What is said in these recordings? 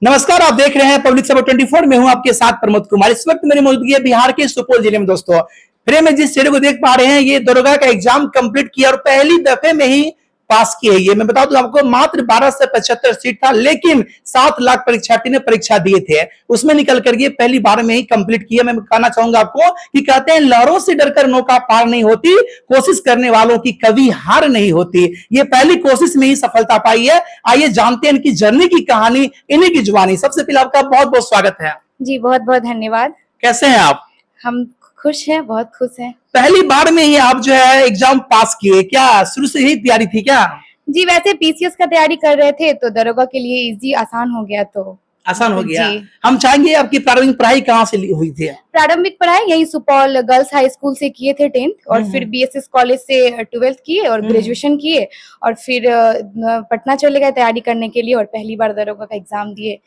नमस्कार, आप देख रहे हैं पब्लिक खबर 24 में हूं आपके साथ प्रमोद कुमार। इस वक्त मेरी मौजूदगी है बिहार के सुपौल जिले में। दोस्तों, फिर मैं जिस चेहरे को देख पा रहे हैं, ये दरोगा का एग्जाम कंप्लीट किया और पहली दफे में ही पास की है। ये मैं बता दूं आपको, मात्र 12 से 75 सीट था, लेकिन 7 लाख परीक्षार्थी ने परीक्षा दिए थे, उसमें निकल कर ये पहली बार में ही कंप्लीट किया। मैं कहना चाहूंगा आपको कि कहते हैं, लहरों से डरकर नौका पार नहीं होती, कोशिश करने वालों की कभी हार नहीं होती। ये पहली कोशिश में ही सफलता पाई है। आइए जानते हैं इनकी जर्नी की कहानी, इन्हीं की जुबानी। सबसे पहले आपका बहुत बहुत स्वागत है। जी बहुत बहुत धन्यवाद। कैसे हैं आप? हम खुश हैं, बहुत खुश हैं। पहली बार में ही आप जो है एग्जाम पास किए, क्या शुरू से ही तैयारी थी क्या? जी, वैसे पीसीएस का तैयारी कर रहे थे तो दरोगा के लिए इजी आसान हो गया। तो आसान हो गया। जी। हम चाहेंगे आपकी प्रारंभिक पढ़ाई कहाँ से हुई थी? प्रारंभिक पढ़ाई यही सुपौल गर्ल्स हाई स्कूल से किए थे 10th, और फिर बीएसएस कॉलेज से 12th किए और ग्रेजुएशन किए, और फिर पटना चले गए तैयारी करने के लिए और पहली बार दरोगा का एग्जाम दिए।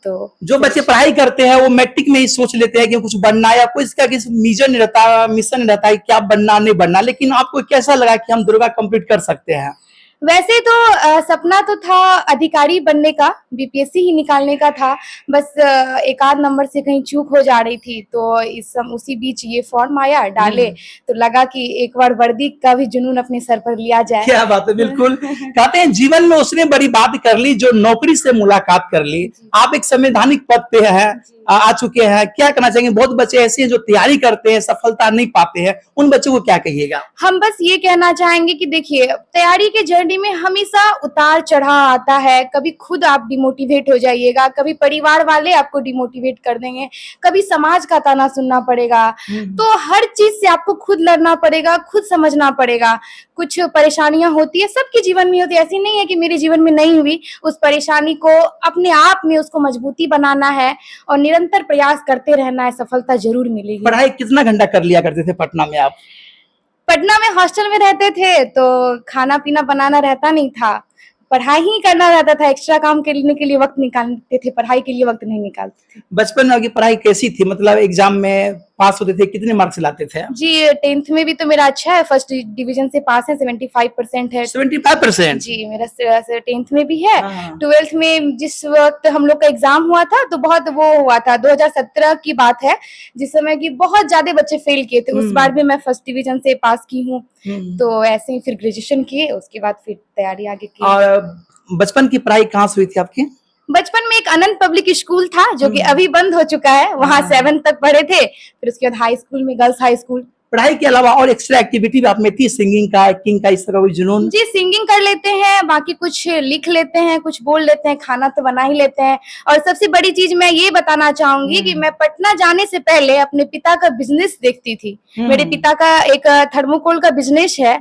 तो जो बच्चे पढ़ाई करते हैं वो मैट्रिक में ही सोच लेते हैं कि कुछ बनना, या कोई इसका किसी मिशन नहीं रहता, मिशन नहीं रहता है क्या बनना नहीं बनना, लेकिन आपको कैसा लगा कि हम दरोगा कंप्लीट कर सकते हैं? वैसे तो सपना तो था अधिकारी बनने का, बीपीएससी ही निकालने का था, बस एक आध नंबर से कहीं चूक हो जा रही थी। तो उसी बीच ये फॉर्म आया, डाले तो लगा कि एक बार वर्दी का भी जुनून अपने सर पर लिया जाए। क्या बात है, बिल्कुल। कहते हैं जीवन में उसने बड़ी बात कर ली जो नौकरी से मुलाकात कर ली। आप एक संवैधानिक पद पे हैं, आ चुके हैं, क्या कहना चाहेंगे? बहुत बच्चे ऐसे हैं जो तैयारी करते हैं, सफलता नहीं पाते हैं, उन बच्चों को क्या कहिएगा? हम बस ये कहना चाहेंगे कि देखिए, तैयारी के जर्नी में हमेशा उतार चढ़ाव आता है। कभी खुद आप डिमोटिवेट हो जाइएगा, कभी परिवार वाले आपको डिमोटिवेट कर देंगे, कभी समाज का ताना सुनना पड़ेगा। तो हर चीज से आपको खुद लड़ना पड़ेगा, खुद समझना पड़ेगा। कुछ परेशानियां होती है, सबके जीवन में होती है, ऐसी नहीं है कि मेरे जीवन में नहीं हुई। उस परेशानी को अपने आप में उसको मजबूती बनाना है और निरंतर प्रयास करते रहना है, सफलता जरूर मिलेगी। पढ़ाई कितना घंटा कर लिया करते थे पटना में आप? पटना में हॉस्टल में रहते थे तो खाना पीना बनाना रहता नहीं था, पढ़ाई ही करना रहता था। एक्स्ट्रा काम करने के लिए वक्त निकालते थे, पढ़ाई के लिए वक्त नहीं निकालते थे। बचपन में आपकी पढ़ाई कैसी थी? मतलब एग्जाम में पास होते थे, कितने मार्क्स लाते थे? जी 10th में भी तो मेरा अच्छा है, फर्स्ट डिवीजन से पास है, 75% है। 75%? जी, मेरा 10th में भी है। 12th में जिस वक्त हम लोग का एग्जाम हुआ था तो बहुत वो हुआ था, 2017 की बात है, जिस समय की बहुत ज्यादा बच्चे फेल किए थे। उस बार भी मैं फर्स्ट डिवीजन से पास की हूँ। तो ऐसे ही फिर ग्रेजुएशन किए, उसके बाद फिर तैयारी आगे की। और बचपन की पढ़ाई कहाँ से हुई थी आपकी? बचपन में एक अनंत पब्लिक स्कूल था जो कि अभी बंद हो चुका है, वहाँ 7th तक पढ़े थे। फिर उसके बाद हाई स्कूल में, गर्ल्स हाई स्कूल। पढ़ाई के अलावा और एक्स्ट्रा एक्टिविटी भी आप में थी? सिंगिंग का, एक्टिंग का, इस तरह का कोई जुनून? जी, सिंगिंग कर लेते हैं, बाकी कुछ लिख लेते हैं, कुछ बोल लेते हैं, खाना तो बना ही लेते हैं। और सबसे बड़ी चीज मैं ये बताना चाहूंगी कि मैं पटना जाने से पहले अपने पिता का बिजनेस देखती थी। मेरे पिता का एक थर्मोकोल का बिजनेस है।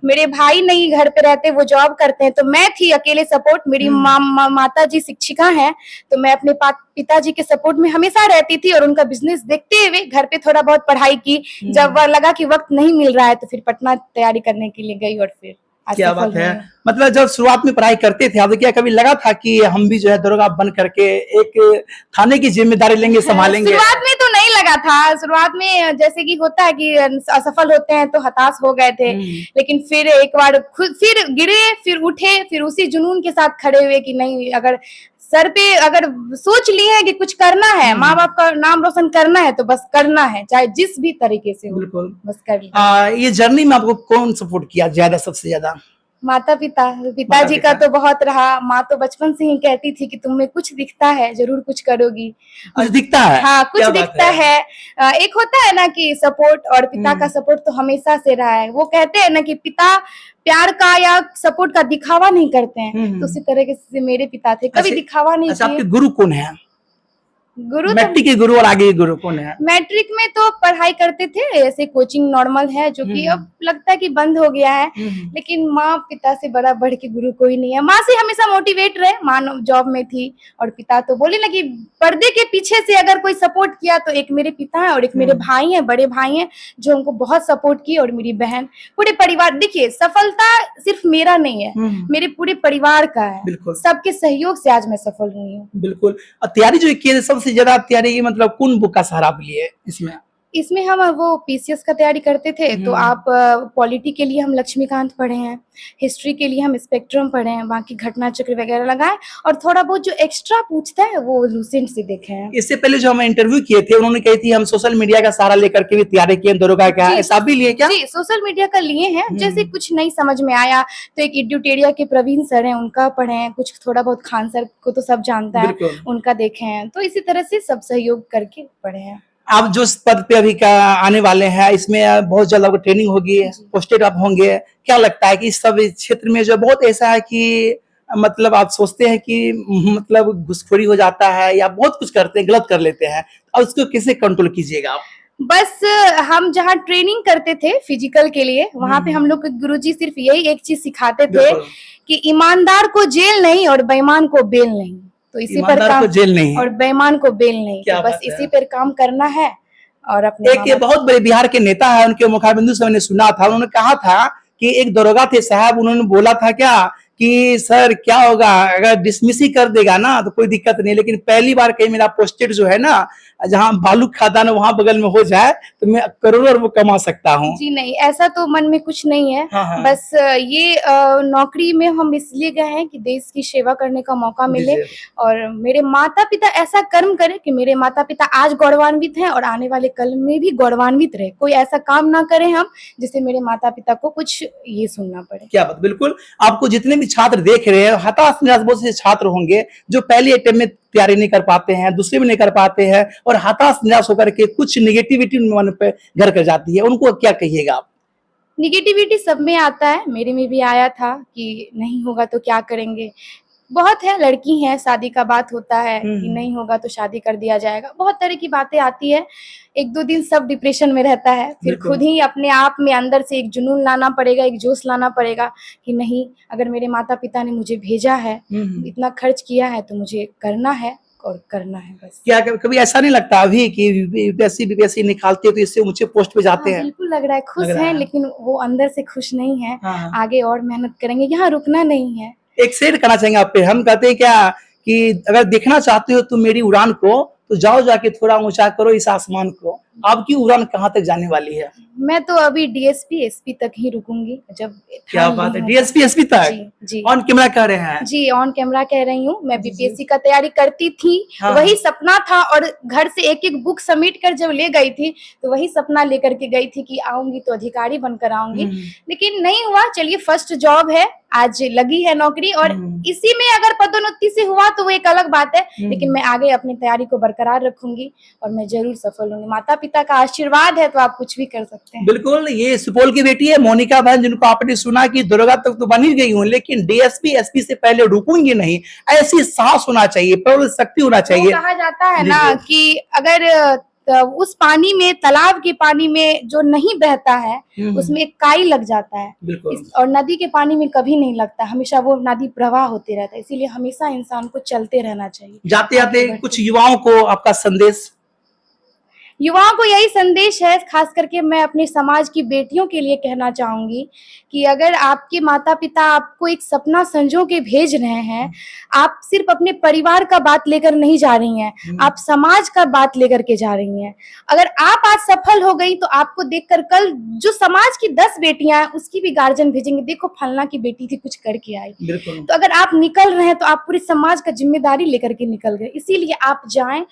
मेरे भाई नहीं घर पे रहते, वो जॉब करते हैं, तो मैं थी अकेले सपोर्ट। मेरी माता जी शिक्षिका है, तो मैं अपने पिताजी के सपोर्ट में हमेशा रहती थी और उनका बिजनेस देखते हुए घर पे थोड़ा बहुत पढ़ाई की। जब लगा कि वक्त नहीं मिल रहा है तो फिर पटना तैयारी करने के लिए गई और फिर क्या बात है। मतलब जब शुरुआत में पढ़ाई करते थे आप, तो क्या कभी लगा था कि हम भी जो है दरोगा बन करके एक थाने की जिम्मेदारी लेंगे, संभालेंगे? शुरुआत में तो नहीं लगा था। शुरुआत में जैसे कि होता है कि असफल होते हैं तो हताश हो गए थे, लेकिन फिर एक बार खुद फिर गिरे, फिर उठे, फिर उसी जुनून के साथ खड़े हुए कि नहीं, अगर सर पे अगर सोच लिए है कि कुछ करना है, माँ बाप का नाम रोशन करना है, तो बस करना है, चाहे जिस भी तरीके से हो। बिल्कुल, बस कर लिया। ये जर्नी में आपको कौन सपोर्ट किया ज्यादा, सबसे ज्यादा? माता पिताजी का तो बहुत रहा। माँ तो बचपन से ही कहती थी कि तुम्हें कुछ दिखता है, जरूर कुछ करोगी। कुछ दिखता है? हाँ, कुछ दिखता है। एक होता है ना कि सपोर्ट, और पिता का सपोर्ट तो हमेशा से रहा है। वो कहते हैं ना कि पिता प्यार का या सपोर्ट का दिखावा नहीं करते हैं, तो उसी तरह से मेरे पिता थे, कभी दिखावा नहीं किए। आपके गुरु कौन है? गुरु मैट्रिक के गुरु और आगे के गुरु कौन है? मैट्रिक में तो पढ़ाई करते थे, ऐसे कोचिंग नॉर्मल है, जो कि अब लगता है कि बंद हो गया है। लेकिन माँ पिता से बड़ा बढ़ के गुरु कोई नहीं है। माँ से हमेशा मोटिवेट रहे, माँ जॉब में थी, और पिता तो बोले ना कि पर्दे के पीछे से अगर कोई सपोर्ट किया तो एक मेरे पिता है और एक मेरे भाई हैं, बड़े भाई हैं, जो हमको बहुत सपोर्ट की, और मेरी बहन, पूरे परिवार। देखिए, सफलता सिर्फ मेरा नहीं है, मेरे पूरे परिवार का है। सबके सहयोग से आज मैं सफल हुई हूँ। बिल्कुल। और तैयारी जो की सबसे ज्यादा तैयारी, मतलब कौन बुक का सहारा लिए इसमें? इसमें हम वो पीसीएस का तैयारी करते थे, तो आप पॉलिटी के लिए हम लक्ष्मीकांत पढ़े हैं, हिस्ट्री के लिए हम स्पेक्ट्रम पढ़े हैं, बाकी घटना चक्र वगैरह लगाए, और थोड़ा बहुत जो एक्स्ट्रा पूछता है वो लूसेंट से देखे हैं। इससे पहले जो हम इंटरव्यू किए थे, उन्होंने कही थी हम सोशल मीडिया का सहारा लेकर के भी तैयारी किए दरोगा का, ऐसा भी लिए क्या? जी, सोशल मीडिया का लिए हैं, जैसे कुछ नहीं समझ में आया तो एक एड्यूटेरिया के प्रवीण सर हैं, उनका पढ़े हैं, कुछ थोड़ा बहुत खान सर को तो सब जानता है, उनका देखे हैं, तो इसी तरह से सब सहयोग करके पढ़े हैं। आप जो पद पे अभी का आने वाले हैं, इसमें बहुत जल्द आपको ट्रेनिंग होगी, पोस्टेड आप होंगे, क्या लगता है कि इस सब क्षेत्र में जो बहुत ऐसा है कि मतलब आप सोचते हैं कि मतलब घुसखोरी हो जाता है या बहुत कुछ करते हैं, गलत कर लेते हैं, और उसको कैसे कंट्रोल कीजिएगा आप? बस हम जहाँ ट्रेनिंग करते थे फिजिकल के लिए, वहाँ पे हम लोग के गुरुजी सिर्फ यही एक चीज सिखाते थे कि ईमानदार को जेल नहीं और बेईमान को बेल नहीं, तो इसी पर काम, जेल नहीं और बेईमान को बेल नहीं, तो बस इसी पर काम करना है। और अपने एक ये बहुत बड़े बिहार के नेता है, उनके मुखाबिंदु से मैंने सुना था, उन्होंने कहा था कि एक दरोगा थे साहब, उन्होंने बोला था क्या कि सर क्या होगा अगर डिसमिस ही कर देगा ना तो कोई दिक्कत नहीं, लेकिन पहली बार कहीं मेरा पोस्टेड जो है ना, जहाँ बालू खादान है वहां बगल में हो जाए तो मैं करोड़ों रुपए कमा सकता हूँ। जी नहीं, ऐसा तो मन में कुछ नहीं है। हाँ। बस ये नौकरी में हम इसलिए गए हैं कि देश की सेवा करने का मौका मिले, और मेरे माता पिता ऐसा कर्म करें कि मेरे माता पिता आज गौरवान्वित हैं और आने वाले कल में भी गौरवान्वित रहे। कोई ऐसा काम ना करें हम जिससे मेरे माता पिता को कुछ ये सुनना पड़े। क्या बात, बिल्कुल। आपको जितने भी छात्र देख रहे हैं, हताश निराश बहुत से छात्र होंगे जो पहले अटेम्प्ट में तैयारी नहीं कर पाते हैं, दूसरे में नहीं कर पाते हैं, और हताश निराश होकर के कुछ निगेटिविटी मन पे घर कर जाती है, उनको क्या कहिएगा आप? निगेटिविटी सब में आता है, मेरे में भी आया था कि नहीं होगा तो क्या करेंगे। बहुत है, लड़की है, शादी का बात होता है कि नहीं होगा तो शादी कर दिया जाएगा, बहुत तरह की बातें आती है। एक दो दिन सब डिप्रेशन में रहता है, फिर खुद ही अपने आप में अंदर से एक जुनून लाना पड़ेगा, एक जोश लाना पड़ेगा कि नहीं, अगर मेरे माता पिता ने मुझे भेजा है, इतना खर्च किया है तो मुझे करना है और करना है बस। क्या कभी ऐसा नहीं लगता अभी कि यूपीएससी निकालते हो तो इससे ऊंचे पोस्ट पे जाते हैं? बिल्कुल लग रहा है, खुश है, लेकिन वो अंदर से खुश नहीं है। आगे और मेहनत करेंगे, यहाँ रुकना नहीं है। एक शेर करना चाहेंगे आप पे, हम कहते हैं क्या कि अगर देखना चाहते हो तुम मेरी उड़ान को तो जाओ जाके थोड़ा ऊंचा करो इस आसमान को। आपकी उड़ान कहाँ तक जाने वाली है? मैं तो अभी डीएसपी एसपी तक ही रुकूंगी। जब क्या बात है, डीएसपी एसपी तक? जी ऑन कैमरा कह रहे हैं? जी ऑन कैमरा कह रही हूँ। मैं बीपीएससी का तैयारी करती थी, वही सपना था, और घर से एक एक बुक समेट कर जब ले गई थी तो वही सपना लेकर के गई थी कि आऊंगी तो अधिकारी बनकर आऊंगी, लेकिन नहीं हुआ। चलिए, फर्स्ट जॉब है, आज लगी है नौकरी, और इसी में अगर पदोन्नति से हुआ तो वो एक अलग बात है, लेकिन मैं आगे अपनी तैयारी को बरकरार रखूंगी और मैं जरूर सफल होंगी। माता पिता का आशीर्वाद है तो आप कुछ भी कर सकते हैं। बिल्कुल। ये सुपौल की बेटी है मोनिका बहन, जिनको आपने सुना कि दरोगा तक तो बन ही गई हूँ, लेकिन डीएसपी एसपी से पहले रुकूंगी नहीं। ऐसी साहस होना चाहिए, प्रबल शक्ति होना चाहिए। कहा जाता है ना कि अगर उस पानी में, तालाब के पानी में जो नहीं बहता है उसमें एक काई लग जाता है, और नदी के पानी में कभी नहीं लगता, हमेशा वो नदी प्रवाह होते रहता है। इसीलिए हमेशा इंसान को चलते रहना चाहिए। जाते जाते कुछ युवाओं को आपका संदेश? युवाओं को यही संदेश है, खास करके मैं अपने समाज की बेटियों के लिए कहना चाहूंगी कि अगर आपके माता पिता आपको एक सपना संजो के भेज रहे हैं, आप सिर्फ अपने परिवार का बात लेकर नहीं जा रही हैं, आप समाज का बात लेकर के जा रही हैं। अगर आप आज सफल हो गई तो आपको देखकर कल जो समाज की 10 बेटियां हैं उसकी भी गार्जियन भेजेंगे, देखो फलना की बेटी थी, कुछ करके आई। तो अगर आप निकल रहे हैं तो आप पूरे समाज का जिम्मेदारी लेकर के निकल गए। इसीलिए आप जाएं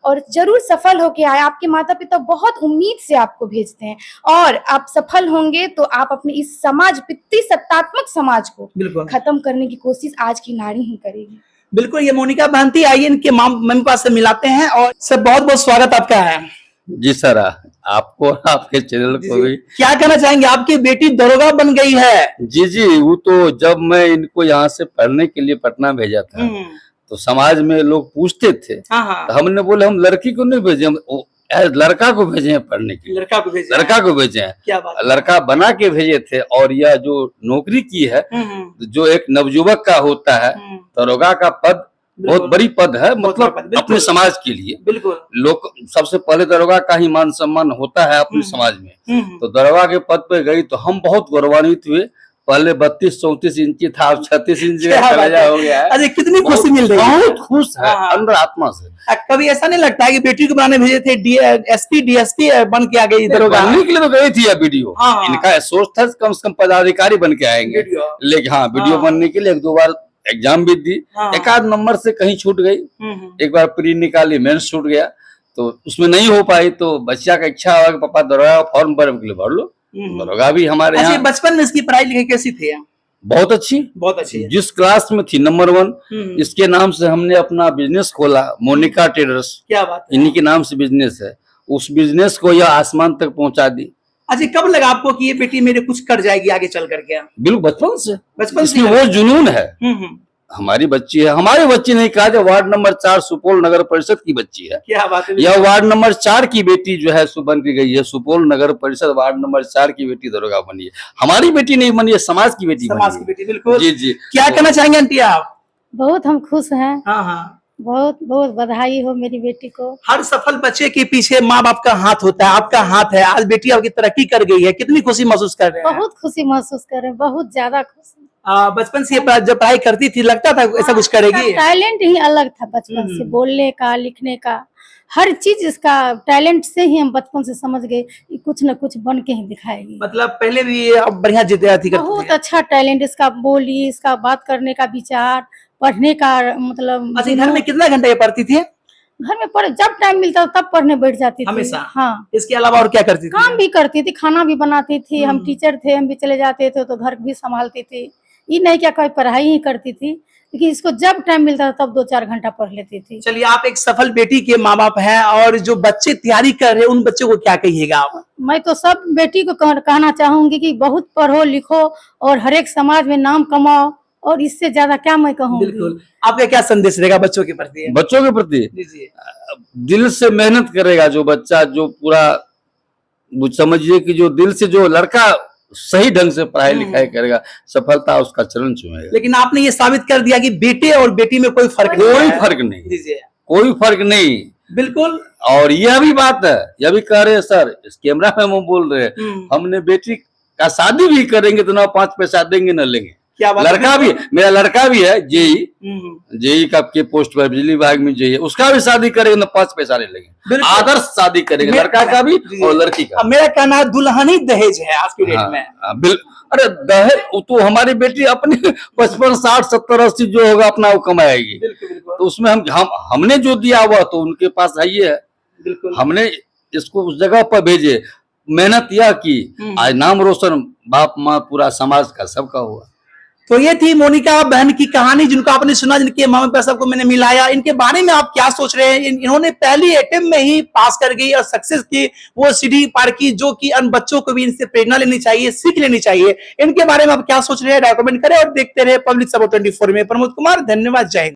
और जरूर सफल होके आए। आपके माता पिता बहुत उम्मीद से आपको भेजते हैं, और आप सफल होंगे तो आप अपने इस समाज, पितृसत्तात्मक समाज को खत्म करने की कोशिश आज की नारी ही करेगी। बिल्कुल। ये मोनिका बहन थी, आइए इनके मम्मी पापा से मिलाते हैं। और सर बहुत बहुत स्वागत आपका है। जी सर, आपको, आपके चैनल को भी। क्या कहना चाहेंगे, आपकी बेटी दरोगा बन गई है? जी, वो तो जब मैं इनको यहाँ से पढ़ने के लिए पटना भेजा था तो समाज में लोग पूछते थे, तो हमने बोले हम लड़की को नहीं भेजे, हम लड़का को भेजे हैं पढ़ने के लिए। लड़का को भेजे हैं, क्या बात? लड़का बना के भेजे थे। और यह जो नौकरी की है, जो एक नवयुवक का होता है, दरोगा का पद बहुत बड़ी पद है, मतलब अपने समाज के लिए। बिल्कुल। लोग सबसे पहले दरोगा का ही मान सम्मान होता है अपने समाज में। तो दरोगा के पद पे गई तो हम बहुत गौरवान्वित हुए, पहले 32-34 इंची था, अब 36 इंची क्या का बात कलेजा है। हो गया है। अरे कितनी खुशी मिल रही है। बहुत खुश है हाँ। अंदर आत्मा से। कभी ऐसा नहीं लगता है कि बेटी को बनाने भेजे थे एसपी डीएसपी बन के आ गई इधर होगा? बनने के लिए तो गई थी यह वीडियो। हाँ। इनका सोच था कम से कम पदाधिकारी बन के आएंगे, वीडियो। लेकिन हाँ वीडियो हाँ। बनने के लिए 1-2 बार एग्जाम भी दी। हाँ। एक आध नंबर से कहीं छूट गई, एक बार प्री निकाली, मेंस छूट गया, तो उसमें नहीं हो पाई। तो बच्चा का इच्छा हुआ कि पापा दरोगा फॉर्म भरने के लिए भर लो। दरोगा भी हमारे अच्छा, यहाँ बचपन में इसकी पढ़ाई लिखाई कैसी थी? बहुत अच्छी, बहुत अच्छी है। जिस क्लास में थी नंबर 1। इसके नाम से हमने अपना बिजनेस खोला, मोनिका ट्रेडर्स। क्या बात है। इन्हीं के नाम से बिजनेस है। उस बिजनेस को यह आसमान तक पहुंचा दी। अच्छा, कब लगा आपको कि ये बेटी मेरे कुछ कर जाएगी आगे चल करके? बिल्कुल बचपन से, बचपन से इसमें वो जुनून है। हम्म। हमारी बच्ची है, हमारी बच्ची नहीं कहा जाए, वार्ड नंबर 4 सुपौल नगर परिषद की बच्ची है। क्या बात है। यह वार्ड नंबर 4 की बेटी जो है सो बन के गई है। सुपौल नगर परिषद वार्ड नंबर 4 की बेटी दरोगा बनी है। हमारी बेटी नहीं बनी है, समाज की बेटी समाज बनी की है। बेटी, बिल्कुल। जी जी। क्या कहना चाहेंगे आंटी आप? बहुत हम खुश हैं। हाँ हाँ। बहुत बहुत बधाई हो मेरी बेटी को। हर सफल बच्चे के पीछे माँ बाप का हाथ होता है, आपका हाथ है। आज बेटी आपकी तरक्की कर गई है, कितनी खुशी महसूस कर रहे हैं? बहुत खुशी महसूस कर रहे हैं, बहुत ज्यादा खुशी। बचपन से जब पढ़ाई करती थी लगता था ऐसा कुछ करेगी? टैलेंट ही अलग था बचपन से, बोलने का, लिखने का, हर चीज इसका टैलेंट से ही हम बचपन से समझ गए कि कुछ न कुछ बन के ही दिखाएगी। मतलब पहले भी ये अब बढ़िया विद्यार्थी करती बहुत थी। अच्छा टैलेंट इसका, बोली, इसका बात करने का विचार, पढ़ने का मतलब। अच्छा, घर में कितना घंटा ये पढ़ती थी? घर में पढ़ जब टाइम मिलता था तब पढ़ने बैठ जाती थी। हमेशा? हाँ। इसके अलावा और क्या करती थी? काम भी करती थी, खाना भी बनाती थी। हम टीचर थे, हम भी चले जाते थे तो घर भी संभालती थी। ये नहीं क्या कोई पढ़ाई ही करती थी, लेकिन इसको जब टाइम मिलता था तब 2-4 घंटा पढ़ लेती थी। चलिए, आप एक सफल बेटी के माँ बाप हैं और जो बच्चे तैयारी कर रहे हैं उन बच्चों को क्या कहिएगा आप? मैं तो सब बेटी को कहना चाहूंगी कि बहुत पढ़ो लिखो और हर एक समाज में नाम कमाओ, और इससे ज्यादा क्या मैं कहूँगी। बिल्कुल। आपका क्या संदेश रहेगा बच्चों के प्रति? बच्चों के प्रति जी जी। दिल से मेहनत करेगा जो बच्चा, जो पूरा समझिए कि जो दिल से जो लड़का सही ढंग से पढ़ाई लिखाई करेगा, सफलता उसका चरण चूमेगा। लेकिन आपने ये साबित कर दिया कि बेटे और बेटी में कोई फर्क नहीं कोई है। फर्क नहीं, जी जी, कोई फर्क नहीं। बिल्कुल। और यह भी बात है, यह भी कह रहे हैं सर, इस कैमरा में हम बोल रहे हैं, हमने बेटी का शादी भी करेंगे तो ना 5 पैसा देंगे न लेंगे। क्या बात लड़का भी, मेरा लड़का भी है जेई का के पोस्ट पर बिजली विभाग में जेई, उसका भी शादी करेंगे ना 5 पैसा नहीं लेंगे। आदर्श शादी करेंगे, लड़का का भी और लड़की का। मेरा कहना है दुल्हन ही दहेज है आज की डेट में। अरे दहेज तो हमारी बेटी अपने 55, 60, 70, 80 जो होगा अपना वो कमाएगी। तो उसमें हमने जो दिया हुआ तो उनके पास है ही है। हमने इसको उस जगह पर भेजे, मेहनत यह की, आज नाम रोशन बाप माँ पूरा समाज का सबका हुआ। तो ये थी मोनिका बहन की कहानी, जिनको आपने सुना, जिनके माँ बाप सबको मैंने मिलाया। इनके बारे में आप क्या सोच रहे हैं? इन्होंने पहली अटेम्प्ट में ही पास कर गई और सक्सेस की, वो सीढ़ी पार की, जो कि अन्य बच्चों को भी इनसे प्रेरणा लेनी चाहिए, सीख लेनी चाहिए। इनके बारे में आप क्या सोच रहे हैं? कमेंट करें और देखते रहे पब्लिक सपोर्ट 24 में। प्रमोद कुमार, धन्यवाद, जय हिंद।